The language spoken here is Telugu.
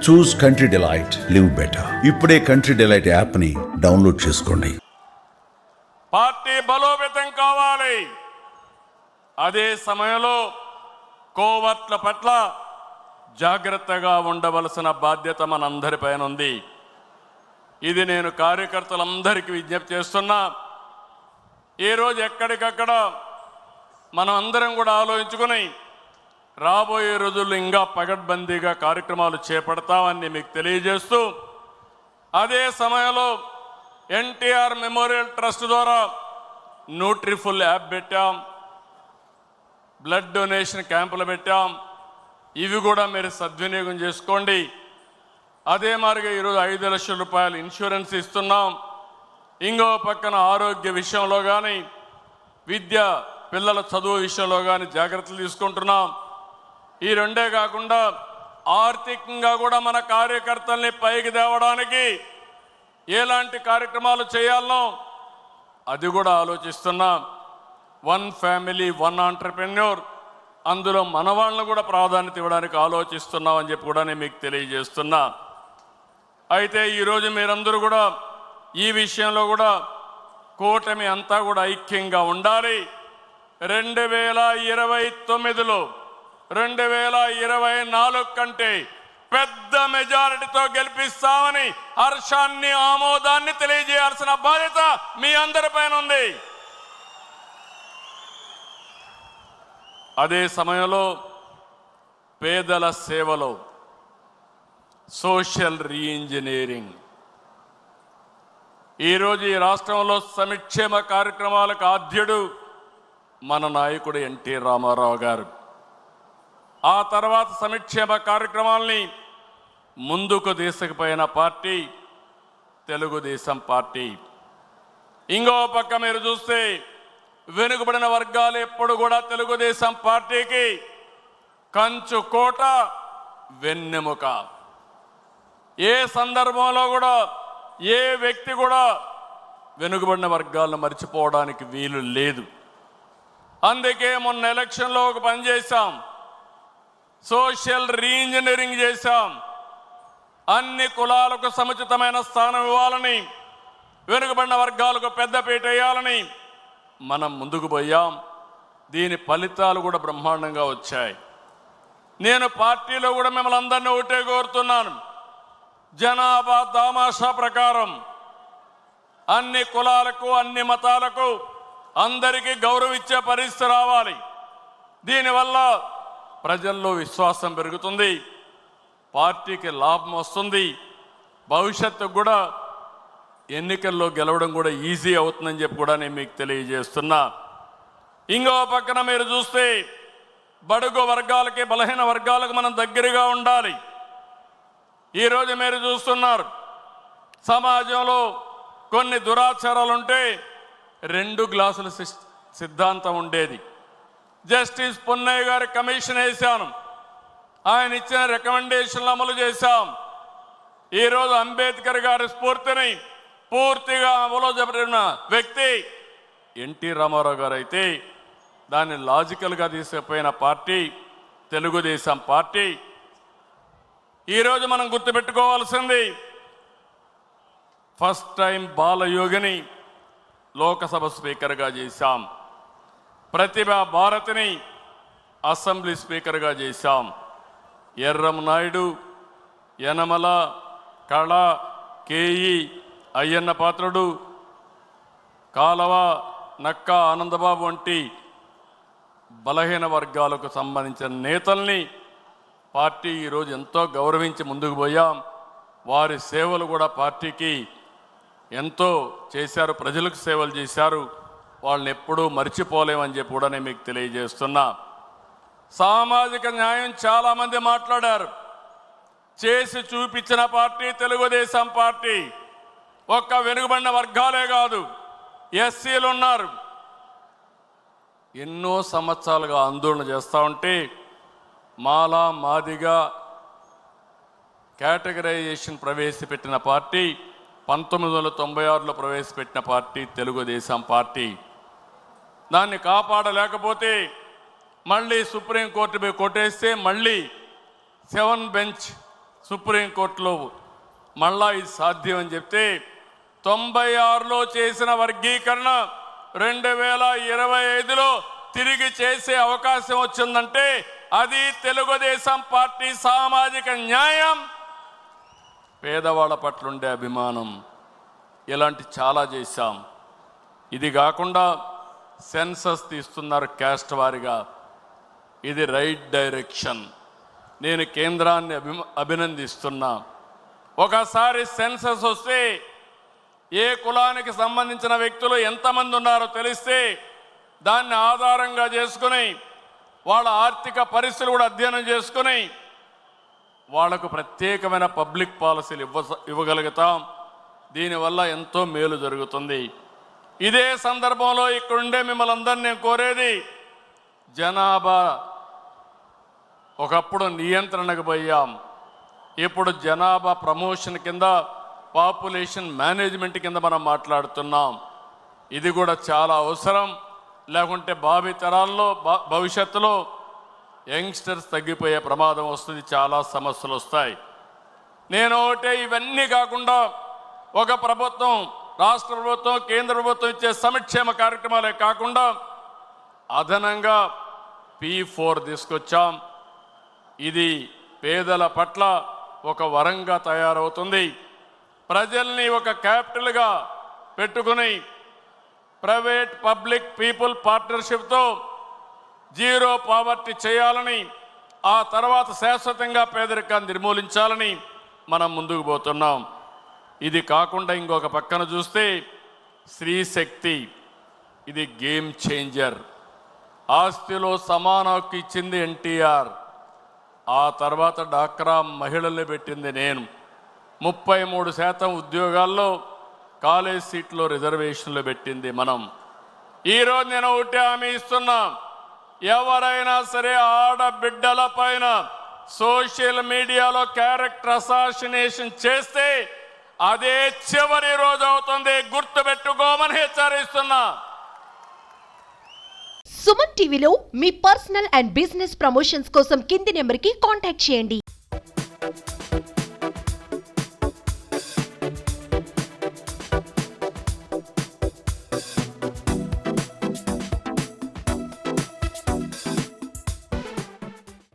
చూస్ కంట్రీ డిలైట్, లివ్ బెటర్. ఇప్పుడే కంట్రీ డిలైట్ యాప్ ని డౌన్లోడ్ చేసుకోండి. పార్టీ బలోపేతం కావాలి. అదే సమయంలో కోవర్ట్ల పట్ల జాగ్రత్తగా ఉండవలసిన బాధ్యత మనందరిపైన ఉంది. ఇది నేను కార్యకర్తలందరికీ విజ్ఞప్తి చేస్తున్నా. ఈరోజు ఎక్కడికక్కడ మనం అందరం కూడా ఆలోచించుకుని రాబోయే రోజుల్లో ఇంకా పగడ్బందీగా కార్యక్రమాలు చేపడతామని మీకు తెలియజేస్తూ, అదే సమయంలో ఎన్టీఆర్ మెమోరియల్ ట్రస్ట్ ద్వారా న్యూట్రిఫుల్ యాప్ పెట్టాం, బ్లడ్ డొనేషన్ క్యాంపులు పెట్టాం. ఇవి కూడా మీరు సద్వినియోగం చేసుకోండి. అదే మాదిరిగా ఈరోజు 5 లక్షల రూపాయలు ఇన్సూరెన్స్ ఇస్తున్నాం. ఇంకో పక్కన ఆరోగ్య విషయంలో కానీ, విద్య పిల్లల చదువు విషయంలో కానీ జాగ్రత్తలు తీసుకుంటున్నాం. ఈ రెండే కాకుండా ఆర్థికంగా కూడా మన కార్యకర్తల్ని పైకి తేవడానికి ఎలాంటి కార్యక్రమాలు చేయాలనో అది కూడా ఆలోచిస్తున్నాం. 1 ఫ్యామిలీ 1 ఆంటర్‌ప్రెన్యూర్, అందులో మన వాళ్ళను కూడా ప్రాధాన్యత ఇవ్వడానికి ఆలోచిస్తున్నాం అని చెప్పి కూడా నేను మీకు తెలియజేస్తున్నా. అయితే ఈరోజు మీరందరూ కూడా ఈ విషయంలో కూడా కూటమి అంతా కూడా ఐక్యంగా ఉండాలి. 2029లో 2024 కంటే పెద్ద మెజారిటీతో గెలిపిస్తామని హర్షాన్ని, ఆమోదాన్ని తెలియజేయాల్సిన బాధ్యత మీ అందరిపైన ఉంది. అదే సమయంలో పేదల సేవలో సోషల్ రీఇంజనీరింగ్, ఈరోజు ఈ రాష్ట్రంలో సంక్షేమ కార్యక్రమాలకు ఆద్యుడు మన నాయకుడు ఎన్టీ రామారావు గారు. ఆ తర్వాత సంక్షేమ కార్యక్రమాల్ని ముందుకు తీసుకుపోయిన పార్టీ తెలుగుదేశం పార్టీ. ఇంకో పక్క మీరు చూస్తే వెనుకబడిన వర్గాలు ఎప్పుడు కూడా తెలుగుదేశం పార్టీకి కంచు కోట, వెన్నెముక. ఏ సందర్భంలో కూడా ఏ వ్యక్తి కూడా వెనుకబడిన వర్గాలను మర్చిపోవడానికి వీలు లేదు. అందుకే మొన్న ఎలక్షన్లో ఒక పని చేశాం, సోషల్ రీఇంజనీరింగ్ చేశాం. అన్ని కులాలకు సముచితమైన స్థానం ఇవ్వాలని, వెనుకబడిన వర్గాలకు పెద్దపీట వేయాలని మనం ముందుకు పోయాం. దీని ఫలితాలు కూడా బ్రహ్మాండంగా వచ్చాయి. నేను పార్టీలో కూడా మిమ్మల్ని అందరినీ ఒకటే కోరుతున్నాను, జనాభా దామాషా ప్రకారం అన్ని కులాలకు, అన్ని మతాలకు అందరికీ గౌరవించే పరిస్థితి రావాలి. దీనివల్ల ప్రజల్లో విశ్వాసం పెరుగుతుంది, పార్టీకి లాభం వస్తుంది, భవిష్యత్తుకు కూడా ఎన్నికల్లో గెలవడం కూడా ఈజీ అవుతుందని చెప్పి కూడా నేను మీకు తెలియజేస్తున్నా. ఇంకో పక్కన మీరు చూస్తే బడుగు వర్గాలకి, బలహీన వర్గాలకు మనం దగ్గరగా ఉండాలి. ఈరోజు మీరు చూస్తున్నారు సమాజంలో కొన్ని దురాచారాలు ఉంటే 2 గ్లాసుల సిద్ధాంతం ఉండేది. జస్టిస్ పున్నయ్య గారి కమిషన్ వేశాను, ఆయన ఇచ్చిన రికమెండేషన్లు అమలు చేశాం. ఈరోజు అంబేద్కర్ గారి స్ఫూర్తిని పూర్తిగా అమలు జరిపిన వ్యక్తి ఎన్టీ రామారావు గారు అయితే దాన్ని లాజికల్గా తీసుకుపోయిన పార్టీ తెలుగుదేశం పార్టీ. ఈరోజు మనం గుర్తుపెట్టుకోవాల్సింది, ఫస్ట్ టైం బాలయోగిని లోకసభ స్పీకర్గా చేశాం, ప్రతిభా భారతిని అసెంబ్లీ స్పీకర్గా చేశాం, ఎర్రం నాయుడు, యనమల, కళ, కేఈ, అయ్యన్న పాత్రుడు, కాలవ, నక్క ఆనందబాబు వంటి బలహీన వర్గాలకు సంబంధించిన నేతల్ని పార్టీ ఈరోజు ఎంతో గౌరవించి ముందుకు పోయాం. వారి సేవలు కూడా పార్టీకి ఎంతో చేశారు, ప్రజలకు సేవలు చేశారు. వాళ్ళని ఎప్పుడూ మర్చిపోలేమని చెప్పి కూడా నేను మీకు తెలియజేస్తున్నా. సామాజిక న్యాయం చాలామంది మాట్లాడారు, చేసి చూపించిన పార్టీ తెలుగుదేశం పార్టీ. ఒక్క వెనుకబడిన వర్గాలే కాదు, ఎస్సీలు ఉన్నారు. ఎన్నో సంవత్సరాలుగా ఆందోళన చేస్తూ ఉంటే మాలా మాదిగా కేటగరైజేషన్ ప్రవేశపెట్టిన పార్టీ 1996లో ప్రవేశపెట్టిన పార్టీ తెలుగుదేశం పార్టీ. దాన్ని కాపాడలేకపోతే మళ్ళీ సుప్రీంకోర్టు కొట్టేస్తే మళ్ళీ 7 బెంచ్ సుప్రీంకోర్టులో మళ్ళా ఇది సాధ్యం అని చెప్తే 96లో చేసిన వర్గీకరణ 2025లో తిరిగి చేసే అవకాశం వచ్చిందంటే అది తెలుగుదేశం పార్టీ సామాజిక న్యాయం, పేదవాళ్ళ పట్ల ఉండే అభిమానం. ఇలాంటి చాలా చేశాం. ఇది కాకుండా సెన్సస్ తీస్తున్నారు క్యాస్ట్ వారిగా. ఇది రైట్ డైరెక్షన్. నేను కేంద్రాన్ని అభినందిస్తున్నా. ఒకసారి సెన్సస్ వస్తే ఏ కులానికి సంబంధించిన వ్యక్తులు ఎంతమంది ఉన్నారో తెలిస్తే దాన్ని ఆధారంగా చేసుకుని వాళ్ళ ఆర్థిక పరిస్థితులు కూడా అధ్యయనం చేసుకుని వాళ్లకు ప్రత్యేకమైన పబ్లిక్ పాలసీలు ఇవ్వగలుగుతాం. దీనివల్ల ఎంతో మేలు జరుగుతుంది. ఇదే సందర్భంలో ఇక్కడుండే మిమ్మల్ని అందరినీ నేను కోరేది, జనాభా ఒకప్పుడు నియంత్రణకు పోయాం, ఇప్పుడు జనాభా ప్రమోషన్ కింద పాపులేషన్ మేనేజ్మెంట్ కింద మనం మాట్లాడుతున్నాం. ఇది కూడా చాలా అవసరం. లేకుంటే భావితరాల్లో భవిష్యత్తులో యంగ్స్టర్స్ తగ్గిపోయే ప్రమాదం వస్తుంది, చాలా సమస్యలు వస్తాయి. నేను ఒకటే, ఇవన్నీ కాకుండా ఒక ప్రభుత్వం, రాష్ట్ర ప్రభుత్వం, కేంద్ర ప్రభుత్వం ఇచ్చే సంక్షేమ కార్యక్రమాలే కాకుండా అదనంగా P4 తీసుకొచ్చాం. ఇది పేదల పట్ల ఒక వరంగా తయారవుతుంది. ప్రజల్ని ఒక క్యాపిటల్గా పెట్టుకుని ప్రైవేట్ పబ్లిక్ పీపుల్ పార్ట్నర్షిప్తో జీరో పావర్టీ చేయాలని, ఆ తర్వాత శాశ్వతంగా పేదరికాన్ని నిర్మూలించాలని మనం ముందుకు పోతున్నాం. ఇది కాకుండా ఇంకొక పక్కన చూస్తే స్త్రీ శక్తి, ఇది గేమ్ చేంజర్. ఆస్తిలో సమాన హక్కు ఇచ్చింది ఎన్టీఆర్, ఆ తర్వాత డాక్రా మహిళల్ని పెట్టింది నేను. 33% ఉద్యోగాల్లో కాలేజ్ సీట్లో రిజర్వేషన్లు పెట్టింది మనం. ఈరోజు నేను ఒకటే హామీ ఇస్తున్నా, ఎవరైనా సరే ఆడబిడ్డల పైన సోషల్ మీడియాలో క్యారెక్టర్ అసాసినేషన్ చేస్తే అదే చివరి రోజు అవుతుంది, గుర్తుపెట్టుకోమని హెచ్చరిస్తున్నా. సుమన్ టీవీలో మీ పర్సనల్ అండ్ బిజినెస్ ప్రమోషన్స్ కోసం కింది నెంబర్కి కాంటాక్ట్ చేయండి.